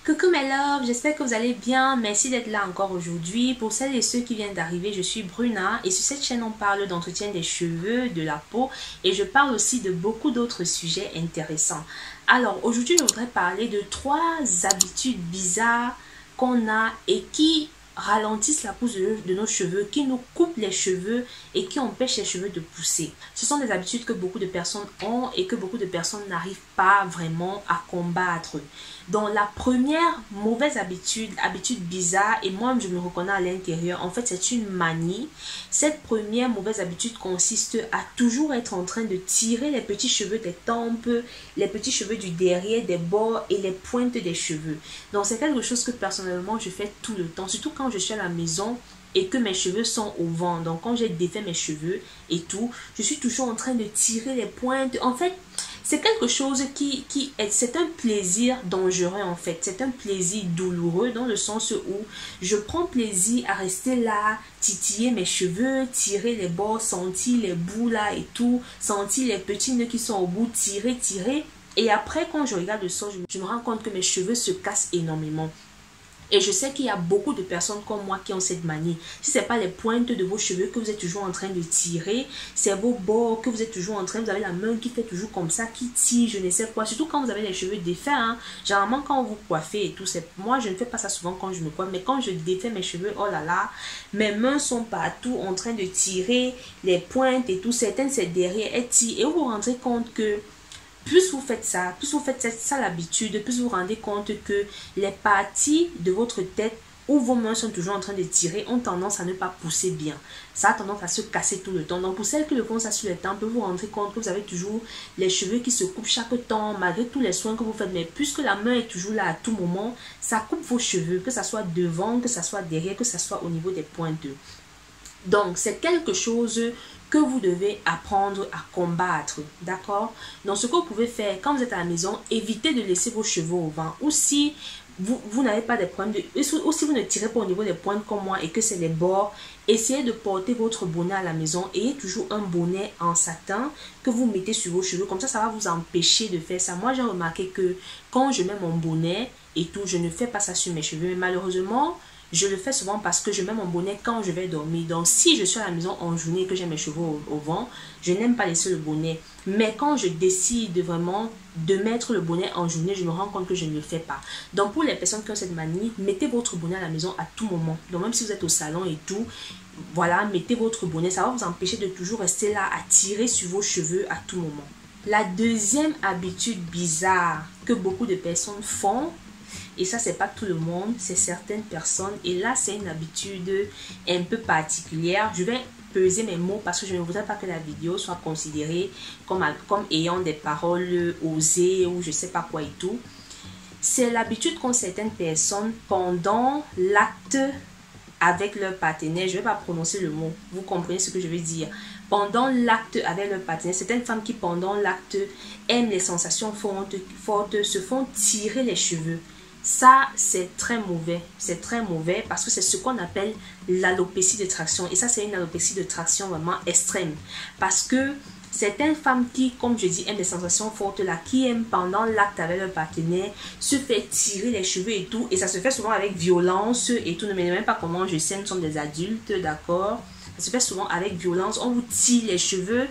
Coucou mes loves, j'espère que vous allez bien. Merci d'être là encore aujourd'hui. Pour celles et ceux qui viennent d'arriver, je suis Bruna et sur cette chaîne on parle d'entretien des cheveux, de la peau et je parle aussi de beaucoup d'autres sujets intéressants. Alors aujourd'hui je voudrais parler de 3 habitudes bizarres qu'on a et qui ralentissent la pousse de nos cheveux, qui nous coupent les cheveux et qui empêchent les cheveux de pousser. Ce sont des habitudes que beaucoup de personnes ont et que beaucoup de personnes n'arrivent pas vraiment à combattre. Donc la première mauvaise habitude bizarre, et moi je me reconnais à l'intérieur, en fait c'est une manie. Cette première mauvaise habitude consiste à toujours être en train de tirer les petits cheveux des tempes, les petits cheveux du derrière, des bords et les pointes des cheveux. Donc c'est quelque chose que personnellement je fais tout le temps, surtout quand je suis à la maison et que mes cheveux sont au vent. Donc quand j'ai défait mes cheveux et tout, je suis toujours en train de tirer les pointes. En fait, c'est quelque chose c'est un plaisir dangereux en fait. C'est un plaisir douloureux dans le sens où je prends plaisir à rester là, titiller mes cheveux, tirer les bords, sentir les bouts là et tout, sentir les petits nœuds qui sont au bout, tirer. Et après quand je regarde le sol, je me rends compte que mes cheveux se cassent énormément. Et je sais qu'il y a beaucoup de personnes comme moi qui ont cette manie. Si ce n'est pas les pointes de vos cheveux que vous êtes toujours en train de tirer, c'est vos bords que vous êtes toujours en train, vous avez la main qui fait toujours comme ça, qui tire, je ne sais quoi. Surtout quand vous avez les cheveux défaits. Hein. Généralement, quand vous coiffez et tout, moi je ne fais pas ça souvent quand je me coiffe. Mais quand je défais mes cheveux, oh là là, mes mains sont partout en train de tirer les pointes et tout. Certaines, c'est derrière, elles tirent. Et vous vous rendrez compte que plus vous faites ça l'habitude, plus vous vous rendez compte que les parties de votre tête où vos mains sont toujours en train de tirer ont tendance à ne pas pousser bien. Ça a tendance à se casser tout le temps. Donc pour celles qui le font ça sur les tempes, vous vous rendrez compte que vous avez toujours les cheveux qui se coupent chaque temps, malgré tous les soins que vous faites. Mais puisque la main est toujours là à tout moment, ça coupe vos cheveux, que ça soit devant, que ça soit derrière, que ça soit au niveau des pointes. Donc c'est quelque chose que vous devez apprendre à combattre, d'accord? Donc ce que vous pouvez faire quand vous êtes à la maison, évitez de laisser vos cheveux au vent. Ou si vous n'avez pas de problème, ou si vous ne tirez pas au niveau des pointes comme moi et que c'est les bords, essayez de porter votre bonnet à la maison. Ayez toujours un bonnet en satin que vous mettez sur vos cheveux. Comme ça va vous empêcher de faire ça. Moi, j'ai remarqué que quand je mets mon bonnet et tout, je ne fais pas ça sur mes cheveux. Mais malheureusement, je le fais souvent parce que je mets mon bonnet quand je vais dormir. Donc, si je suis à la maison en journée et que j'ai mes cheveux au vent, je n'aime pas laisser le bonnet. Mais quand je décide vraiment de mettre le bonnet en journée, je me rends compte que je ne le fais pas. Donc, pour les personnes qui ont cette manie, mettez votre bonnet à la maison à tout moment. Donc, même si vous êtes au salon et tout, voilà, mettez votre bonnet. Ça va vous empêcher de toujours rester là à tirer sur vos cheveux à tout moment. La deuxième habitude bizarre que beaucoup de personnes font, et ça, c'est pas tout le monde, c'est certaines personnes. Et là, c'est une habitude un peu particulière. Je vais peser mes mots parce que je ne voudrais pas que la vidéo soit considérée comme ayant des paroles osées ou je sais pas quoi et tout. C'est l'habitude qu'ont certaines personnes pendant l'acte avec leur partenaire. Je ne vais pas prononcer le mot. Vous comprenez ce que je veux dire. Pendant l'acte avec leur partenaire, certaines femmes qui pendant l'acte aiment les sensations fortes, se font tirer les cheveux. Ça, c'est très mauvais. C'est très mauvais parce que c'est ce qu'on appelle l'alopécie de traction. Et ça, c'est une alopécie de traction vraiment extrême. Parce que certaines femmes qui, comme je dis, aiment des sensations fortes là, qui aiment pendant l'acte avec leur partenaire, se fait tirer les cheveux et tout. Et ça se fait souvent avec violence et tout. Ne me demandez même pas comment je sais, nous sommes des adultes, d'accord? Ça se fait souvent avec violence. On vous tire les cheveux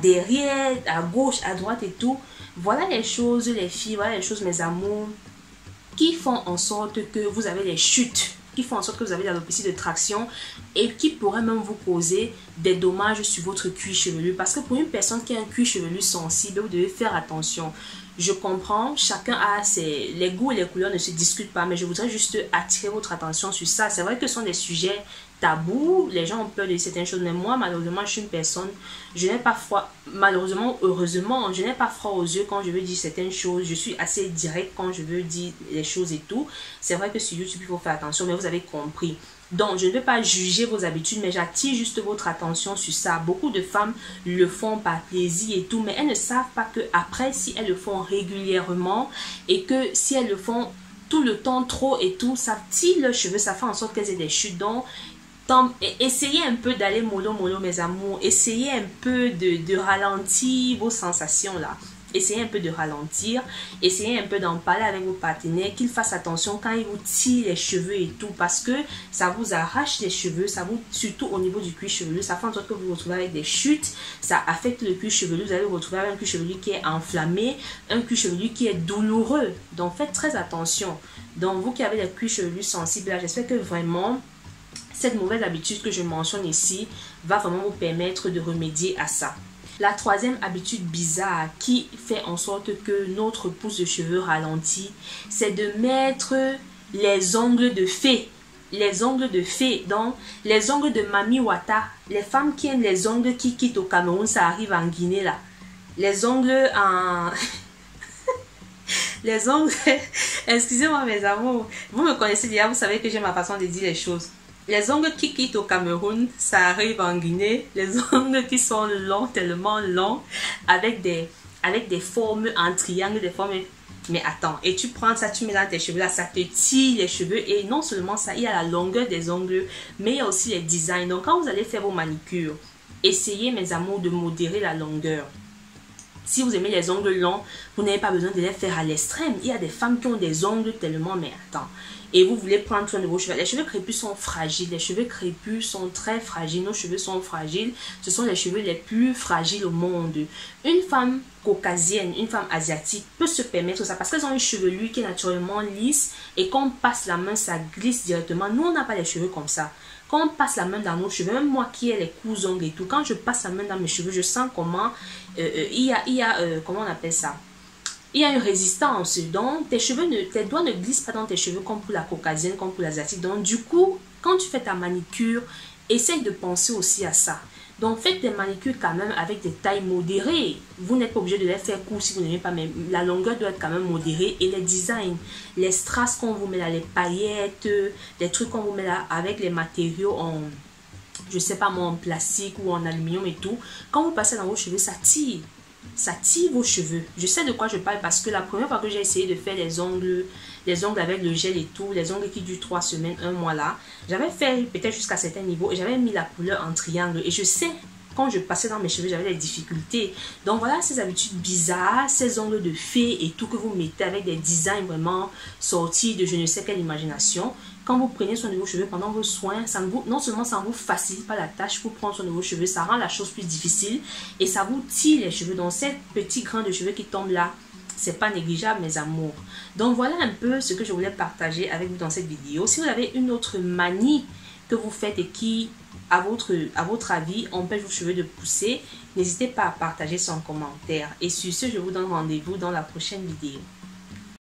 derrière, à gauche, à droite et tout. Voilà les choses, les filles, voilà les choses, mes amours, qui font en sorte que vous avez les chutes, qui font en sorte que vous avez l'alopécie de traction et qui pourraient même vous causer des dommages sur votre cuir chevelu. Parce que pour une personne qui a un cuir chevelu sensible, vous devez faire attention. Je comprends, chacun a les goûts et les couleurs ne se discutent pas, mais je voudrais juste attirer votre attention sur ça. C'est vrai que ce sont des sujets tabous, les gens ont peur de certaines choses, mais moi, malheureusement, je suis une personne, je n'ai pas froid, malheureusement, heureusement, je n'ai pas froid aux yeux quand je veux dire certaines choses, je suis assez direct quand je veux dire les choses et tout. C'est vrai que sur YouTube, il faut faire attention, mais vous avez compris. Donc, je ne vais pas juger vos habitudes, mais j'attire juste votre attention sur ça. Beaucoup de femmes le font par plaisir et tout, mais elles ne savent pas que après, si elles le font régulièrement et que si elles le font tout le temps trop et tout, ça tire leurs cheveux, ça fait en sorte qu'elles aient des chutes. Donc, essayez un peu d'aller mollo mollo mes amours, essayez un peu de ralentir vos sensations là. essayez un peu de ralentir, essayez un peu d'en parler avec vos partenaires, qu'ils fassent attention quand ils vous tirent les cheveux et tout, parce que ça vous arrache les cheveux, ça vous, surtout au niveau du cuir chevelu, ça fait en sorte que vous vous retrouvez avec des chutes, ça affecte le cuir chevelu, vous allez vous retrouver avec un cuir chevelu qui est enflammé, un cuir chevelu qui est douloureux, donc faites très attention. Donc vous qui avez des cuirs chevelus sensibles, j'espère que vraiment cette mauvaise habitude que je mentionne ici va vraiment vous permettre de remédier à ça. La troisième habitude bizarre qui fait en sorte que notre pousse de cheveux ralentit, c'est de mettre les ongles de fée. Les ongles de fée, donc les ongles de Mami Wata. Les femmes qui aiment les ongles qui quittent au Cameroun, ça arrive en Guinée là. Les ongles en... les ongles... Excusez-moi mes amours, vous me connaissez déjà, vous savez que j'ai ma façon de dire les choses. Les ongles qui quittent au Cameroun, ça arrive en Guinée. Les ongles qui sont longs, tellement longs, avec des formes en triangle, des formes... Mais attends, et tu prends ça, tu mets dans tes cheveux là, ça te tire les cheveux. Et non seulement ça, il y a la longueur des ongles, mais il y a aussi les designs. Donc quand vous allez faire vos manicures, essayez mes amours de modérer la longueur. Si vous aimez les ongles longs, vous n'avez pas besoin de les faire à l'extrême. Il y a des femmes qui ont des ongles tellement... Mais attends. Et vous voulez prendre soin de vos cheveux. Les cheveux crépus sont fragiles. Les cheveux crépus sont très fragiles. Nos cheveux sont fragiles. Ce sont les cheveux les plus fragiles au monde. Une femme caucasienne, une femme asiatique peut se permettre ça parce qu'elles ont une chevelure qui est naturellement lisse. Et quand on passe la main, ça glisse directement. Nous, on n'a pas les cheveux comme ça. Quand on passe la main dans nos cheveux, même moi qui ai les coups ongles et tout, quand je passe la main dans mes cheveux, je sens comment comment on appelle ça? Il y a une résistance. Donc, tes doigts ne glissent pas dans tes cheveux comme pour la caucasienne, comme pour l'asiatique. Donc, du coup, quand tu fais ta manicure, essaye de penser aussi à ça. Donc, faites des manicures quand même avec des tailles modérées. Vous n'êtes pas obligé de les faire courts si vous n'aimez pas, mais la longueur doit être quand même modérée. Et les designs, les strass qu'on vous met là, les paillettes, les trucs qu'on vous met là avec les matériaux en, je sais pas moi, en plastique ou en aluminium et tout. Quand vous passez dans vos cheveux, ça tire. Ça tire vos cheveux. Je sais de quoi je parle parce que la première fois que j'ai essayé de faire les ongles avec le gel et tout, les ongles qui durent 3 semaines, 1 mois là, j'avais fait peut-être jusqu'à certains niveaux et j'avais mis la couleur en triangle. Et je sais, quand je passais dans mes cheveux, j'avais des difficultés. Donc voilà ces habitudes bizarres, ces ongles de fée et tout que vous mettez avec des designs vraiment sortis de je ne sais quelle imagination. Quand vous prenez soin de vos cheveux pendant vos soins, non seulement ça ne vous facilite pas la tâche pour prendre soin de vos cheveux, ça rend la chose plus difficile et ça vous tire les cheveux. Donc ces petits grains de cheveux qui tombent là, c'est pas négligeable mes amours. Donc voilà un peu ce que je voulais partager avec vous dans cette vidéo. Si vous avez une autre manie que vous faites et qui, à votre avis, empêche vos cheveux de pousser, n'hésitez pas à partager ça en commentaire. Et sur ce, je vous donne rendez-vous dans la prochaine vidéo.